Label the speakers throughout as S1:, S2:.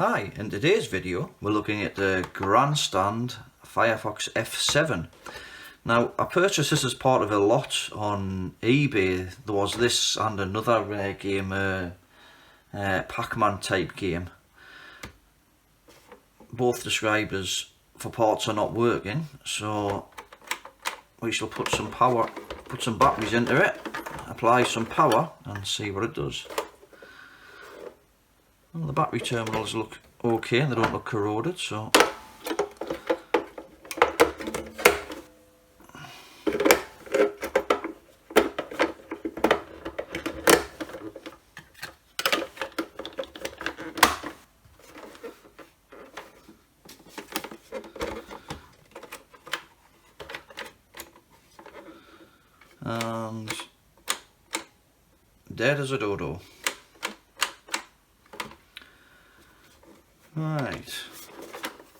S1: Hi, in today's video we're looking at the Grandstand Firefox F7. Now I purchased this as part of a lot on eBay. There was this and another game, Pac-Man type game. Both described as for parts are not working, so we shall put some batteries into it, apply some power and see what it does. Well, the battery terminals look okay and they don't look corroded, so and dead as a dodo. Right,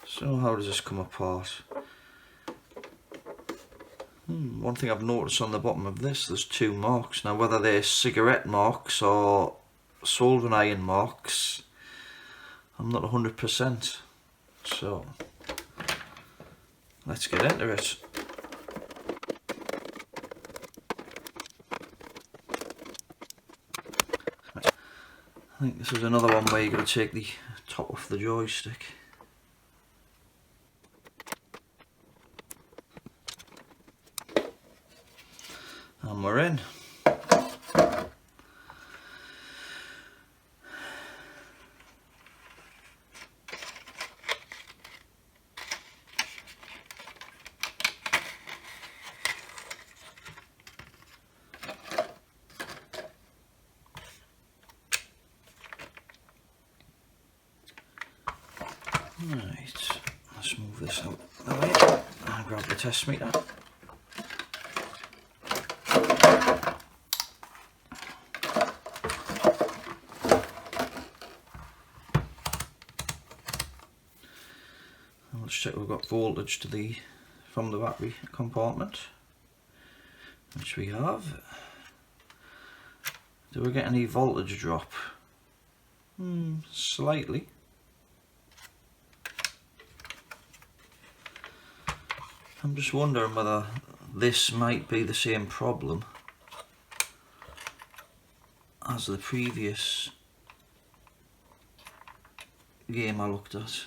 S1: so how does this come apart? One thing I've noticed on the bottom of this, there's two marks. Now whether they're cigarette marks or soldering iron marks, I'm not 100%. So let's get into it. I think this is another one where you're going to take the top off the joystick. And we're in. Right, let's move this out of the way and grab the test meter. And let's check we've got voltage from the battery compartment, which we have. Do we get any voltage drop? Slightly. I'm just wondering whether this might be the same problem as the previous game I looked at.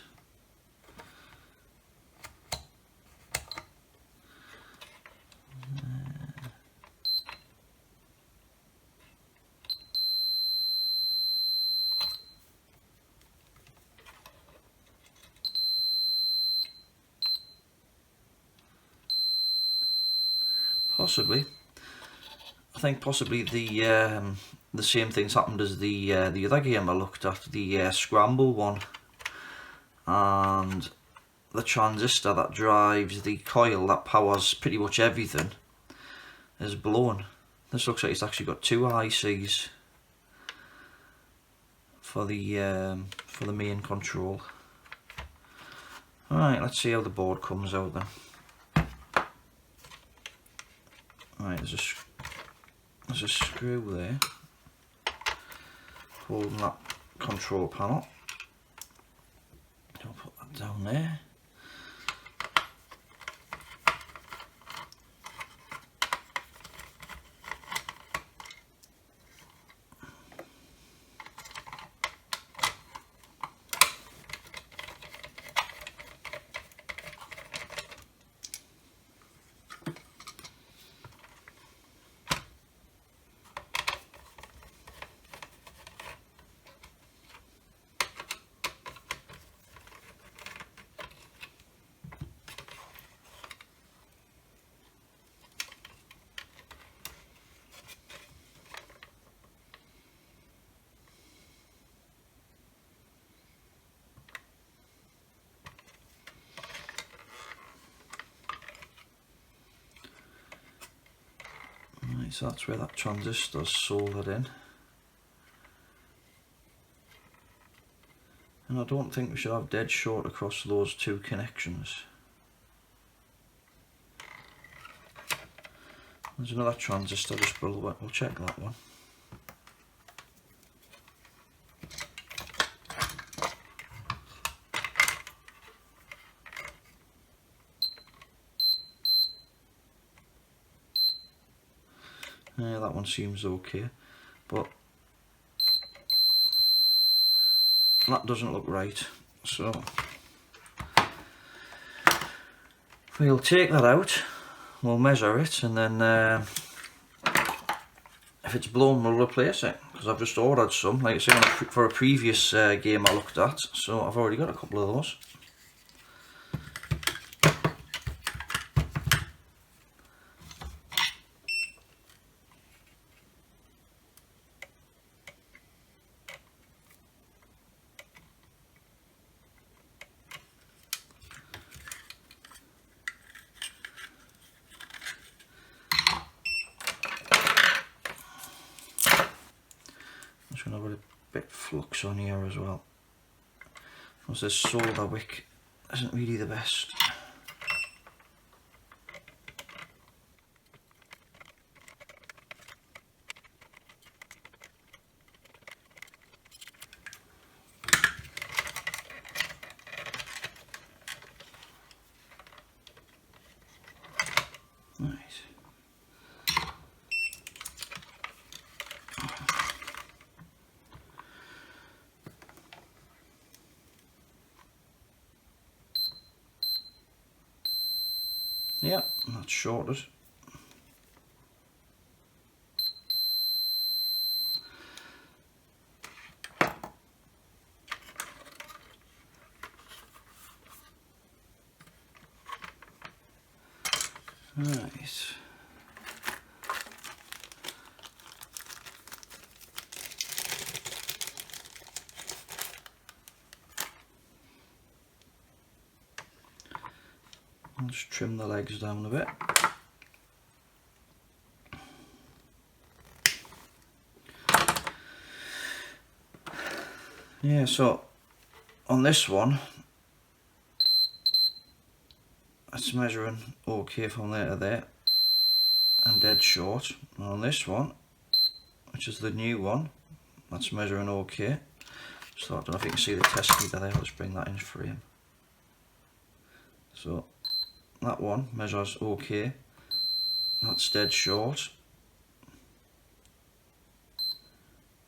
S1: Possibly. I think possibly the same things happened as the other game I looked at, the Scramble one, and the transistor that drives the coil that powers pretty much everything is blown. This looks like it's actually got two ICs for the main control. Alright, let's see how the board comes out then. Right, there's a screw there holding that control panel. I'll put that down there. So that's where that transistor's soldered in, and I don't think we should have dead short across those two connections. There's another transistor just below it, we'll check that one. Yeah, that one seems okay, but that doesn't look right. So we'll take that out, we'll measure it, and then if it's blown we'll replace it, because I've just ordered some, like I say, for a previous game I looked at, so I've already got a couple of those. Just going to put a bit of flux on here as well, because this solder wick isn't really the best. Right. Yeah, that's shorted. Right. I'll just trim the legs down a bit. Yeah, so on this one, it's measuring okay from there to there, and dead short. And on this one, which is the new one, that's measuring okay. So I don't know if you can see the test meter there, let's bring that in frame. So that one measures okay, that's dead short.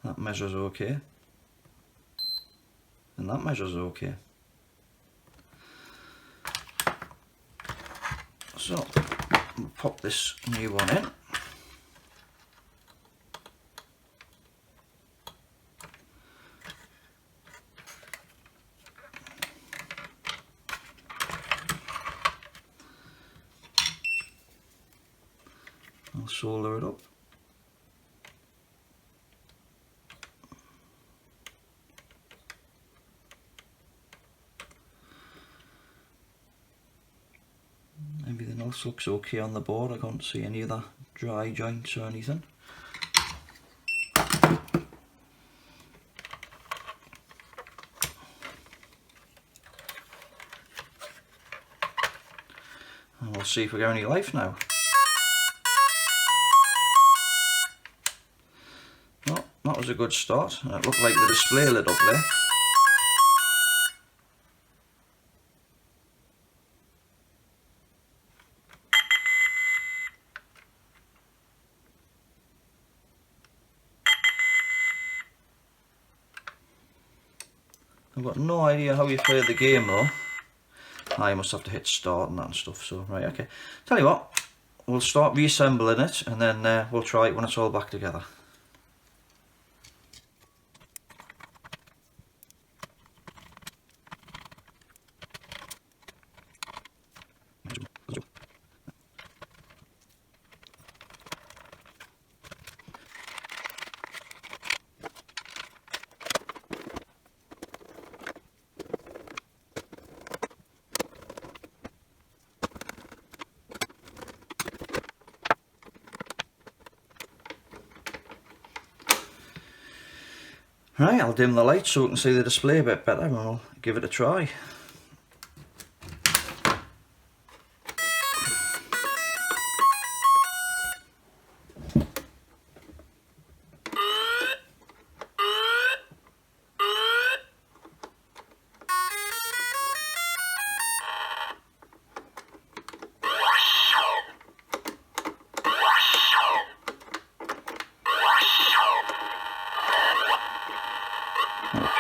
S1: That measures okay, and that measures okay. So we'll pop this new one in. I'll solder it up. Everything else looks okay on the board. I can't see any other dry joints or anything. And we'll see if we get any life now. Well, that was a good start. It looked like the display lit up there. I've got no idea how you play the game though. You must have to hit start and that and stuff, so right, okay. Tell you what, we'll start reassembling it and then we'll try it when it's all back together. Right, I'll dim the light so we can see the display a bit better and we'll give it a try.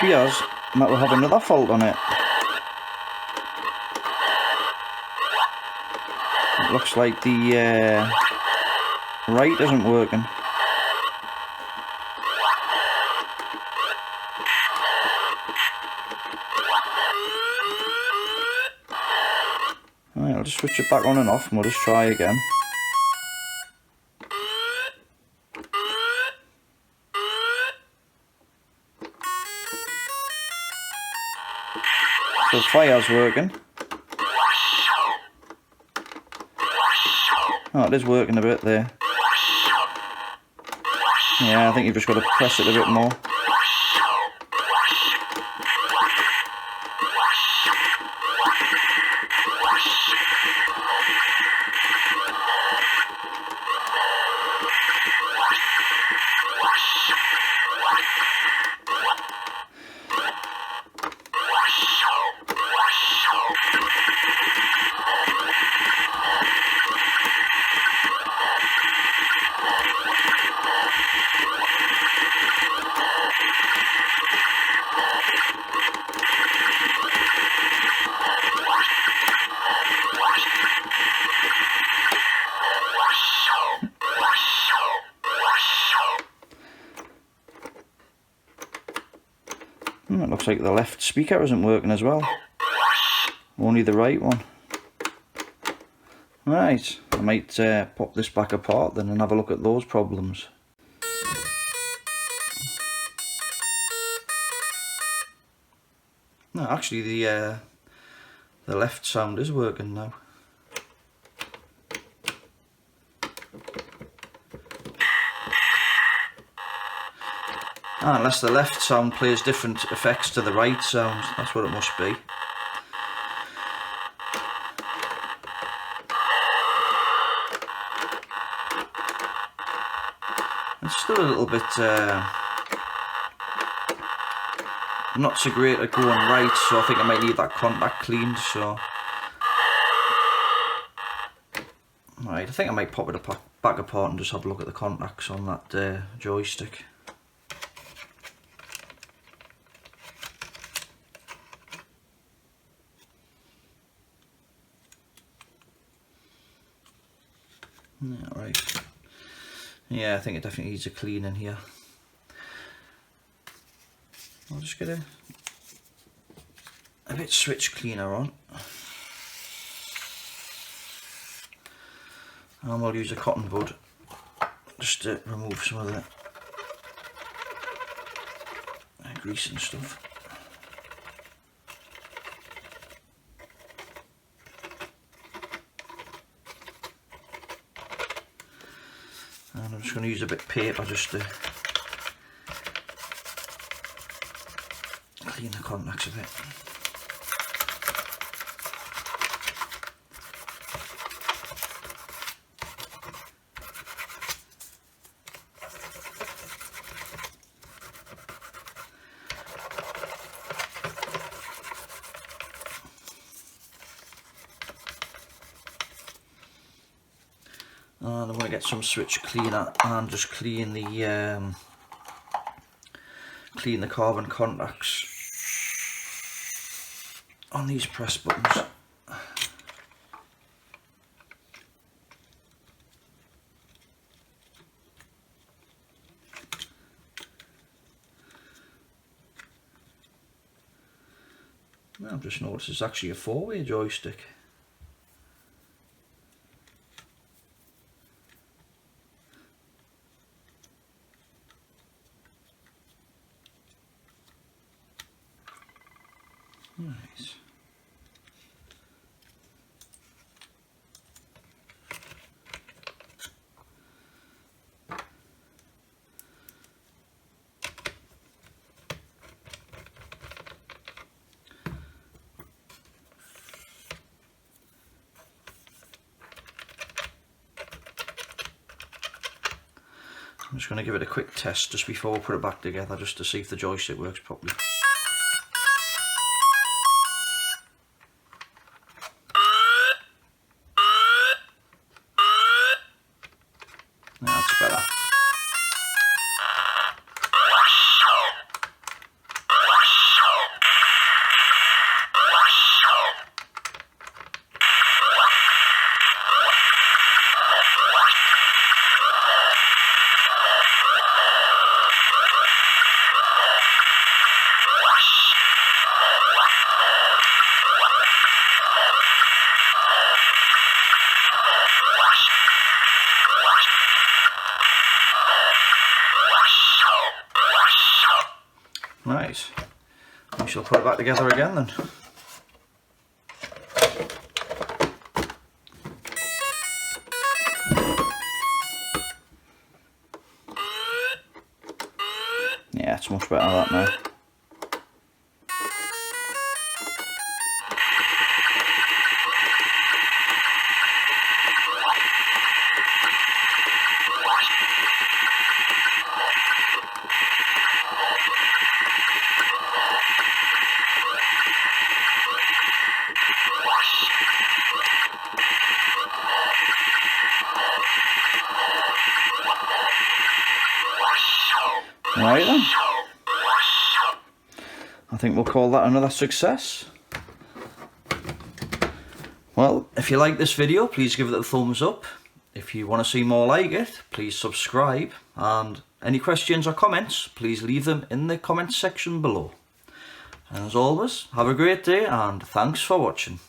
S1: appears that will have another fault on it. It looks like the right isn't working. Right, I'll just switch it back on and off and we'll just try again. So fire's working. Oh, it is working a bit there. Yeah, I think you've just got to press it a bit more. It looks like the left speaker isn't working as well. Only the right one. Right, I might pop this back apart then and have a look at those problems. No, actually the left sound is working now. Unless the left sound plays different effects to the right sound, that's what it must be. It's still a little bit not so great at going right, so I think I might need that contact cleaned. So right, I think I might pop it back apart and just have a look at the contacts on that joystick. Yeah, right. Yeah, I think it definitely needs a clean in here. I'll just get a bit switch cleaner on. And we'll use a cotton bud just to remove some of the grease and stuff. And I'm just going to use a bit of paper just to clean the contacts a bit. And I'm going to get some switch cleaner and just clean the carbon contacts on these press buttons. I've just noticed it's actually a four-way joystick. Nice. I'm just going to give it a quick test just before we put it back together, just to see if the joystick works properly. That's better. put it back together again then. Yeah, it's much better that now. Right then, I think we'll call that another success. Well, if you like this video, please give it a thumbs up. If you want to see more like it, please subscribe, and any questions or comments, please leave them in the comments section below. And as always, have a great day and thanks for watching.